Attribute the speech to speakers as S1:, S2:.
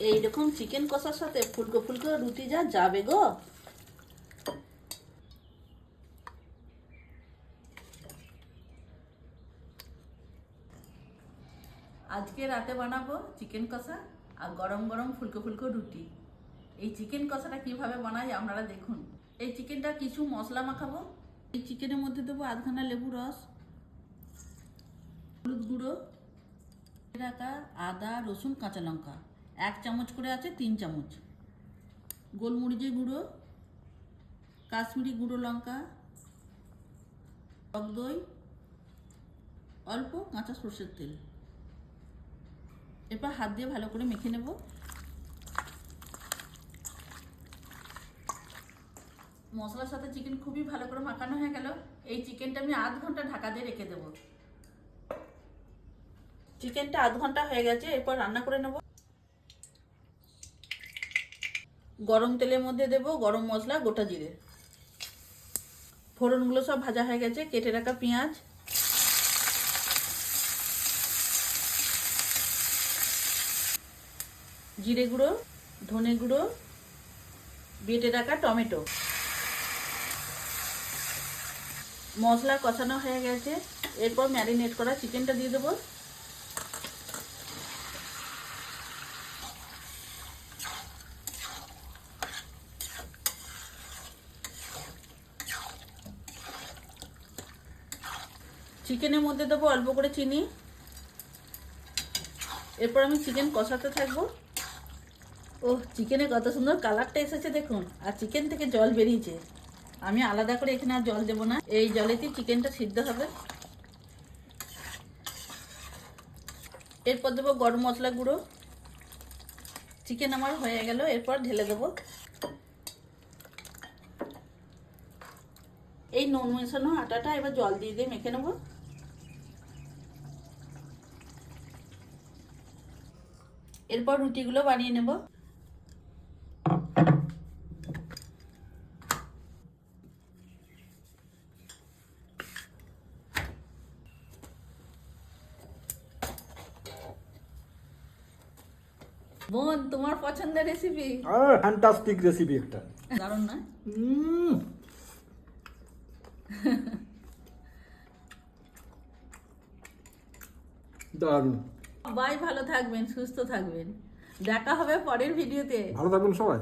S1: এইরকম চিকেন কষার সাথে ফুলকো ফুলকো রুটি যা যাবে গো। আজকে রাতে বানাবো চিকেন কষা আর গরম গরম ফুলকো ফুলকো রুটি। এই চিকেন কষাটা কিভাবে বানাই আপনারা দেখুন। এই চিকেনটা কিছু মশলা মাখাবো। এই চিকেনের মধ্যে দেবো আধখানা লেবু রস, হলুদ গুঁড়ো, রাখা আদা রসুন কাঁচা লঙ্কা 1 চামচ করে আছে, 3 চামচ গোলমরিচের গুঁড়ো, কাশ্মীরি গুঁড়ো লঙ্কা, টক দই, অল্প কাঁচা সরষের তেল। এরপর হাত দিয়ে ভালো করে মেখে নেব। মশলার সাথে চিকেন খুবই ভালো করে মাখানো হয়ে গেল। এই চিকেনটা আমি আধ ঘন্টা ঢাকা দিয়ে রেখে দেবো। চিকেনটা আধ ঘন্টা হয়ে গেছে, এরপর রান্না করে নেব। গরম তেলের মধ্যে দেব গরম মশলা, গোটা জিরে, ফোড়নগুলো সব ভাজা হয়ে গেছে। কেটে রাখা পেঁয়াজ, জিরে গুঁড়ো, ধনে গুঁড়ো, বেটে রাখা টমেটো। মশলা কষানো হয়ে গেছে, এরপর ম্যারিনেট করা চিকেনটা দিয়ে দেবো। চিকেনের মধ্যে দেবো অল্প করে চিনি। এরপর আমি চিকেন কষাতে থাকবো। ওহ, চিকেনে কত সুন্দর কালারটা এসেছে দেখুন, আর চিকেন থেকে জল বেরিয়েছে। আমি আলাদা করে এখানে আর জল দেবো না, এই জলেতেই চিকেনটা সিদ্ধ হবে। এরপর দেবো গরম মশলা গুঁড়ো। চিকেন আমার হয়ে গেল, এরপর ঢেলে দেবো। এই নুন মেশানো আটাটা এবার জল দিয়ে দিয়ে মেখে নেবো। এরপর রুটিগুলো বানিয়ে নেব। বোন, তোমার পছন্দের রেসিপি?
S2: ফ্যান্টাস্টিক রেসিপি একটা।
S1: দারুণ না?
S2: দারুণ।
S1: সবাই ভালো থাকবেন, সুস্থ থাকবেন। দেখা হবে পরের ভিডিওতে।
S2: ভালো থাকবেন সবাই।